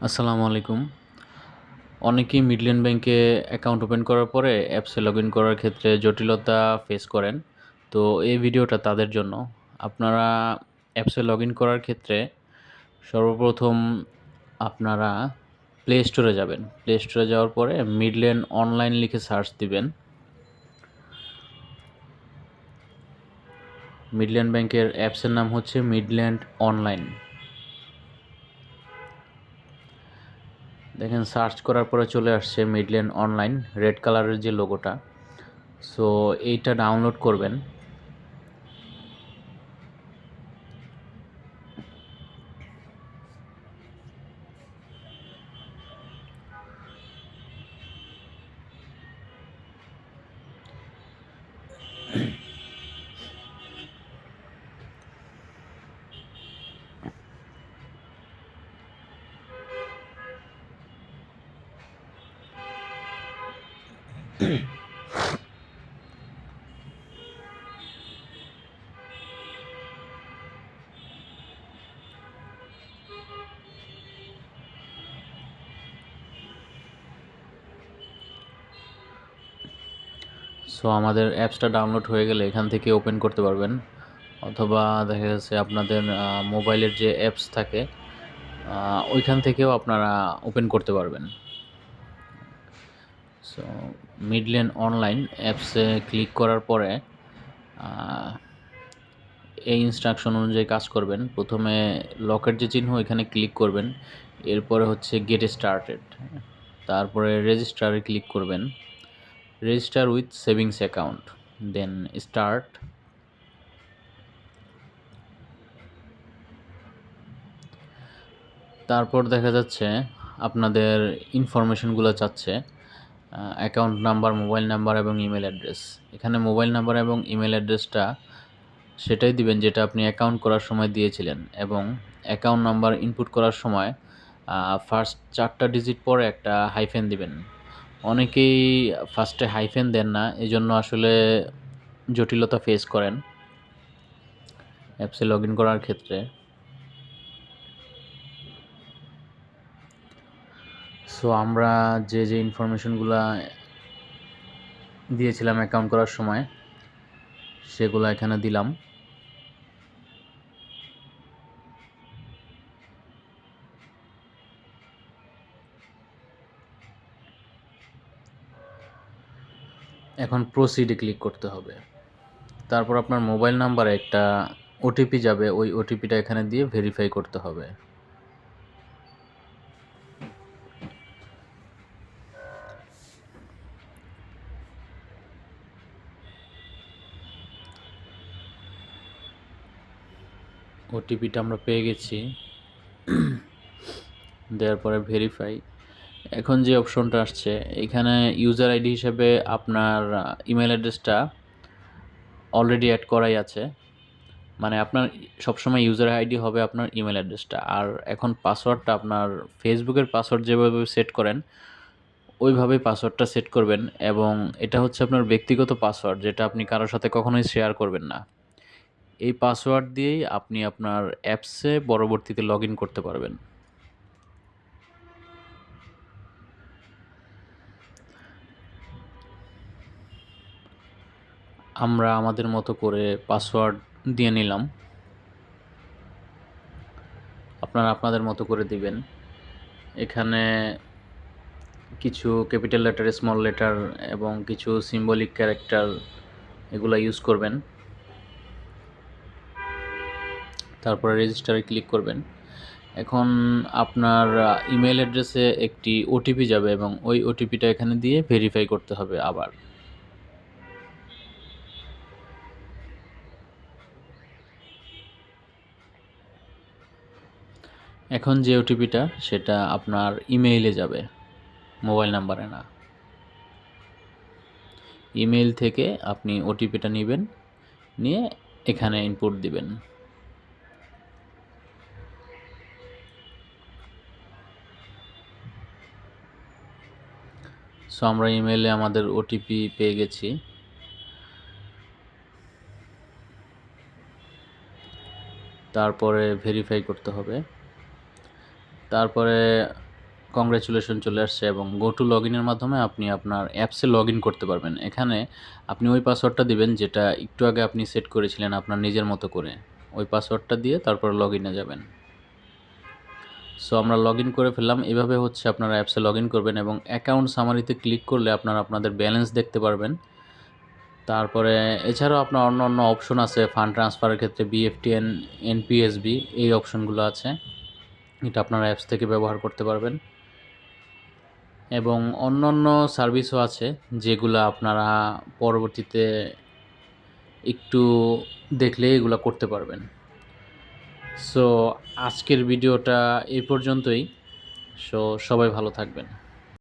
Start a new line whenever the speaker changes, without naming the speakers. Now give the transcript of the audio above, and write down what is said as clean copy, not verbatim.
আসসালামু আলাইকুম। অনেকেই মিডল্যান্ড ব্যাংকে অ্যাকাউন্ট ওপেন করার পরে অ্যাপসে লগইন করার ক্ষেত্রে জটিলতা ফেস করেন। তো এই ভিডিওটা তাদের জন্য। আপনারা অ্যাপসে লগইন করার ক্ষেত্রে সর্বপ্রথম আপনারা প্লে স্টোরে যাবেন। প্লে স্টোরে যাওয়ার পরে মিডল্যান্ড অনলাইন লিখে সার্চ দিবেন। মিডল্যান্ড ব্যাংকের অ্যাপসের নাম হচ্ছে মিডল্যান্ড অনলাইন। দেখেন সার্চ করার পরে চলে আসছে মিডল্যান্ড অনলাইন, রেড কালারের যে লোগোটা। সো এইটা ডাউনলোড করবেন। সো আমাদের অ্যাপসটা ডাউনলোড হয়ে গেলে এখান থেকে ওপেন করতে পারবেন, অথবা দেখা যাচ্ছে আপনাদের মোবাইলের যে অ্যাপস থাকে ওইখান থেকেও আপনারা ওপেন করতে পারবেন। সো মিডল্যান্ড অনলাইন অ্যাপসে ক্লিক করার পরে এই ইনস্ট্রাকশন অনুযায়ী কাজ করবেন। প্রথমে লকের যে চিহ্ন এখানে ক্লিক করবেন, এরপরে হচ্ছে গেট স্টার্টেড, তারপরে রেজিস্টারে ক্লিক করবেন, register with savings account, then start. তারপর দেখা যাচ্ছে আপনাদের ইনফরমেশনগুলো চাচ্ছে, অ্যাকাউন্ট নাম্বার, মোবাইল নাম্বার এবং ইমেল অ্যাড্রেস। এখানে মোবাইল নাম্বার এবং ইমেল অ্যাড্রেসটা সেটাই দিবেন যেটা আপনি অ্যাকাউন্ট করার সময় দিয়েছিলেন, এবং অ্যাকাউন্ট নাম্বার ইনপুট করার সময় ফার্স্ট 4টা ডিজিট পরে একটা হাইফেন দিবেন। অনেকেই ফার্স্টে হাইফেন দেন না, এজন্য আসলে জটিলতা ফেস করেন অ্যাপসে লগ ইন করার ক্ষেত্রে। সো আমরা যে ইনফরমেশনগুলো দিয়েছিলাম অ্যাকাউন্ট করার সময় সেগুলো এখানে দিলাম। এখন প্রসিডে ক্লিক করতে হবে। তারপর আপনার মোবাইল নাম্বারে একটা ওটিপি যাবে, ওই ওটিপিটা এখানে দিয়ে ভেরিফাই করতে হবে। ওটিপিটা আমরা পেয়ে গেছি, দেওয়ার পরে ভেরিফাই। এখন যে অপশনটা আসছে এখানে ইউজার আইডি হিসেবে আপনার ইমেল অ্যাড্রেসটা অলরেডি অ্যাড করাই আছে, মানে আপনার সবসময় ইউজার আইডি হবে আপনার ইমেল অ্যাড্রেসটা। আর এখন পাসওয়ার্ডটা আপনার ফেসবুকের পাসওয়ার্ড যেভাবে সেট করেন ওইভাবেই পাসওয়ার্ডটা সেট করবেন, এবং এটা হচ্ছে আপনার ব্যক্তিগত পাসওয়ার্ড যেটা আপনি কারোর সাথে কখনোই শেয়ার করবেন না। এই পাসওয়ার্ড দিয়েই আপনি আপনার অ্যাপসে পরবর্তীতে লগ ইন করতে পারবেন। আমরা আমাদের মতো করে পাসওয়ার্ড দিয়ে নিলাম, আপনারা আপনাদের মতো করে দিবেন। এখানে কিছু ক্যাপিটাল লেটার, স্মল লেটার এবং কিছু সিম্বলিক ক্যারেক্টার এগুলো ইউজ করবেন। তারপরে রেজিস্টারে ক্লিক করবেন। এখন আপনার ইমেল অ্যাড্রেসে একটি ওটিপি যাবে এবং ওই ওটিপিটা এখানে দিয়ে ভেরিফাই করতে হবে আবার। এখন যে ওটিপিটা সেটা আপনার ইমেইলে যাবে, মোবাইল নাম্বারে না। ইমেইল থেকে আপনি ওটিপিটা নেবেন, নিয়ে এখানে ইনপুট দিবেন। সো আমরা ইমেইলে আমাদের ওটিপি পেয়ে গেছি। তারপরে ভেরিফাই করতে হবে। তারপরে কংগ্রাচুলেশন চলে আসছে এবং গো টু লগ ইনের মাধ্যমে আপনি আপনার অ্যাপসে লগ ইন করতে পারবেন। এখানে আপনি ওই পাসওয়ার্ডটা দিবেন যেটা একটু আগে আপনি সেট করেছিলেন আপনার নিজের মতো করে। ওই পাসওয়ার্ডটা দিয়ে তারপর লগ ইনে যাবেন। সো আমরা লগ ইন করে ফেললাম। এভাবে হচ্ছে আপনারা অ্যাপসে লগ ইন করবেন এবং অ্যাকাউন্ট সামারিতে ক্লিক করলে আপনারা আপনাদের ব্যালেন্স দেখতে পারবেন। তারপরে এছাড়াও আপনার অন্য অপশন আছে ফান্ড ট্রান্সফারের ক্ষেত্রে বিএফটিএন, এনপিএসবি এই অপশনগুলো আছে। এটা আপনারা অ্যাপস থেকে ব্যবহার করতে পারবেন এবং অন্য সার্ভিসও আছে যেগুলো আপনারা পরবর্তীতে একটু দেখলে এগুলো করতে পারবেন। সো আজকের ভিডিওটা এই পর্যন্তই। সো সবাই ভালো থাকবেন।